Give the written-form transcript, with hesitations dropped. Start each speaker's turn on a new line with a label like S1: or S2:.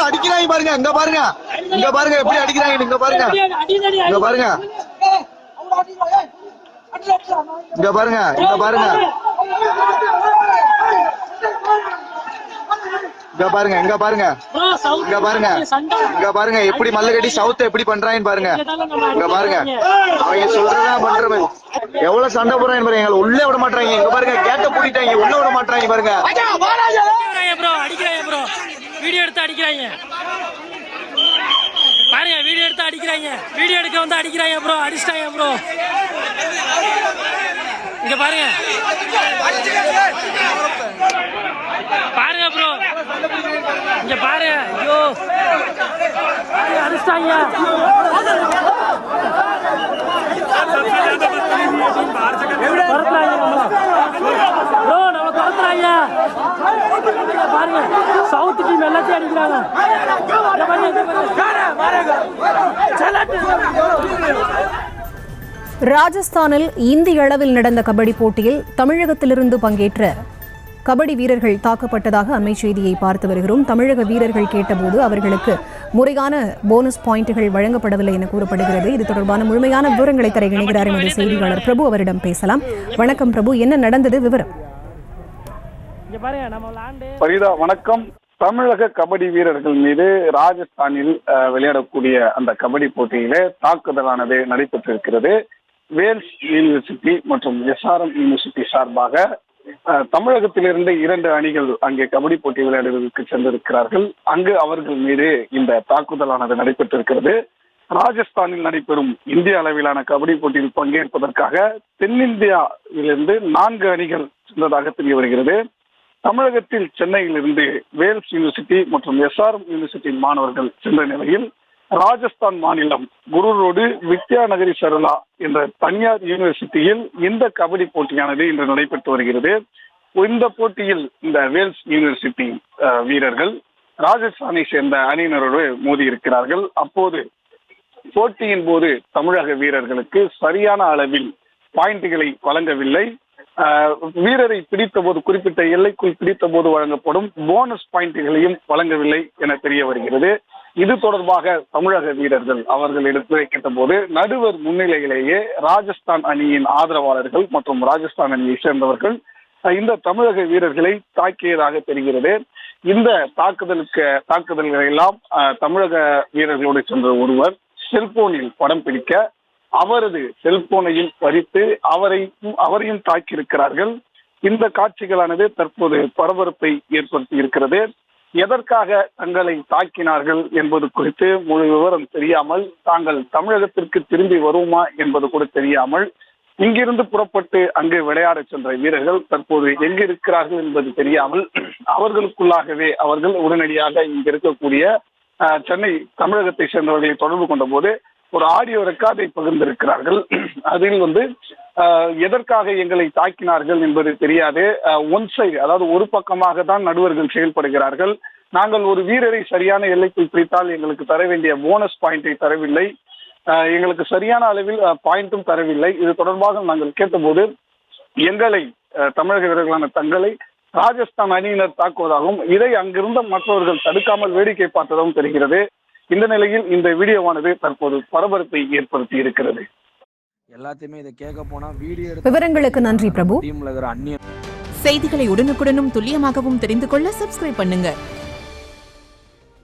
S1: அடிக்கிறாங்க பாருங்க, இங்க பாருங்க, இங்க பாருங்க எப்படி அடிக்கிறாங்க, இங்க பாருங்க, இங்க பாருங்க, இங்க பாருங்க, இங்க பாருங்க, இங்க பாருங்க, இங்க பாருங்க, இங்க பாருங்க, இங்க பாருங்க எப்படி மல்லகட்டி சவுத் எப்படி பண்றாங்கன்னு பாருங்க. இங்க பாருங்க, அவங்க சொல்றதா பண்றவன் எவ்வளவு சண்டை போடுறாங்க பாருங்க. எங்களை உள்ளே விட மாட்டாங்க. இங்க பாருங்க, கேட்ட பூட்டிட்டாங்க, உள்ள விட மாட்டாங்க பாருங்க.
S2: வீடியோ எடுத்து அடிக்கிறாங்க பாருங்க, வீடியோ எடுத்து அடிக்கிறாங்க, வீடியோ எடுக்க வந்து அடிக்கிறாங்க ப்ரோ, அடிச்சிட்டாங்க ப்ரோ. இங்க பாருங்க பாருங்க ப்ரோ, இங்க பாருங்க, ஐயோ அடிச்சிட்டாங்க ப்ரோ, நம்ம துரத்துறாங்க பாருங்க. சவுத் டீம் எல்லாத்தையும் அடிக்கிறாங்க.
S3: ராஜஸ்தானில் இந்திய அளவில் நடந்த கபடி போட்டியில் தமிழகத்திலிருந்து பங்கேற்ற கபடி வீரர்கள் தாக்கப்பட்டதாக அண்மை செய்தியை பார்த்து வருகிறோம். தமிழக வீரர்கள் கேட்டபோது அவர்களுக்கு முறையான போனஸ் பாயிண்ட்டுகள் வழங்கப்படவில்லை என கூறப்படுகிறது. இது தொடர்பான முழுமையான விவரங்களை தர இணைகிறார் எமது செய்தியாளர் பிரபு. அவரிடம் பேசலாம். வணக்கம் பிரபு, என்ன நடந்தது, விவரம்?
S4: பரிதா, வணக்கம். தமிழக கபடி வீரர்கள் மீது ராஜஸ்தானில் விளையாடக்கூடிய அந்த கபடி போட்டியிலே தாக்குதலானது நடைபெற்றிருக்கிறது. வேல்ஸ் யூனிவர்சிட்டி மற்றும் எஸ்ஆர்எம் யூனிவர்சிட்டி சார்பாக தமிழகத்திலிருந்து 2 அணிகள் அங்கே கபடி போட்டி விளையாடுவதற்கு சென்றிருக்கிறார்கள். அங்கு அவர்கள் மீது இந்த தாக்குதலானது நடைபெற்றிருக்கிறது. ராஜஸ்தானில் நடைபெறும் இந்திய அளவிலான கபடி போட்டியில் பங்கேற்பதற்காக தென்னிந்தியாவிலிருந்து 4 அணிகள் சென்றதாக தெரிய வருகிறது. தமிழகத்தில் சென்னையிலிருந்து வேல்ஸ் யூனிவர்சிட்டி மற்றும் எஸ்ஆர்எம் யூனிவர்சிட்டி மாணவர்கள் சென்ற நிலையில் ராஜஸ்தான் மாநிலம் குரு ரோடு வித்யாநகரி சரளா என்ற தனியார் யூனிவர்சிட்டியில் இந்த கபடி போட்டியானது இன்று நடைபெற்று வருகிறது. இந்த போட்டியில் இந்த வேல்ஸ் யூனிவர்சிட்டி வீரர்கள் ராஜஸ்தானை சேர்ந்த அணியினரோடு மோதி இருக்கிறார்கள். அப்போது போட்டியின் போது தமிழக வீரர்களுக்கு சரியான அளவில் பாயிண்ட்களை வழங்கவில்லை. வீரரை பிடித்த போது, குறிப்பிட்ட எல்லைக்குள் பிடித்த போது வழங்கப்படும் போனஸ் பாயிண்ட்களையும் வழங்கவில்லை என தெரிய வருகிறது. இது தொடர்பாக தமிழக வீரர்கள் அவர்கள் எடுத்துரைக்கிட்ட போது நடுவர் முன்னிலையிலேயே ராஜஸ்தான் அணியின் ஆதரவாளர்கள் மற்றும் ராஜஸ்தான் அணியை சேர்ந்தவர்கள் இந்த தமிழக வீரர்களை தாக்கியதாக தெரிகிறது. இந்த தாக்குதல்களை எல்லாம் தமிழக வீரர்களோடு சென்ற ஒருவர் செல்போனில் படம் பிடிக்க அவரது செல்போனையும் பறித்து அவரையும் தாக்கியிருக்கிறார்கள். இந்த காட்சிகளானது தற்போது பரபரப்பை ஏற்படுத்தி இருக்கிறது. எதற்காக தங்களை தாக்கினார்கள் என்பது குறித்து முழு விவரம் தெரியாமல், தாங்கள் தமிழகத்திற்கு திரும்பி வருவோமா என்பது கூட தெரியாமல், இங்கிருந்து புறப்பட்டு அங்கு விளையாட சென்ற வீரர்கள் தற்போது எங்கு இருக்கிறார்கள் என்பது தெரியாமல் அவர்களுக்குள்ளாகவே அவர்கள் உடனடியாக இங்கு இருக்கக்கூடிய சென்னை தமிழகத்தை சேர்ந்தவர்களை தொடர்பு கொண்ட போது ஒரு ஆடியோ ரெக்கார்டை பகிர்ந்திருக்கிறார்கள். அதில் எதற்காக எங்களை தாக்கினார்கள் என்பது தெரியாது, ஒன் சைடு, அதாவது ஒரு பக்கமாக தான் நடுவர்கள் செயல்படுகிறார்கள். நாங்கள் ஒரு வீரரை சரியான எல்லைக்குள் பிடித்தால் எங்களுக்கு தர வேண்டிய போனஸ் பாயிண்டை தரவில்லை, எங்களுக்கு சரியான அளவில் பாயிண்ட்டும் தரவில்லை. இது தொடர்பாக நாங்கள் கேட்டபோது எங்களை தமிழக வீரர்களான தங்களை ராஜஸ்தான் அணியினர் தாக்குவதாகவும் இதை அங்கிருந்த மற்றவர்கள் தடுக்காமல் வேடிக்கை பார்த்ததாகவும் தெரிகிறது. இந்த நிலையில் இந்த வீடியோவானது தற்போது பரபரப்பை ஏற்படுத்தி இருக்கிறது.
S5: எல்லாத்தையுமே இதை கேட்க போனா வீடியோ
S3: விவரங்களுக்கு நன்றி பிரபு.
S5: டீம்ல இருக்கிற அந்நிய
S6: செய்திகளை உடனுக்குடனும் துல்லியமாகவும் தெரிந்து கொள்ள சப்ஸ்கிரைப் பண்ணுங்க.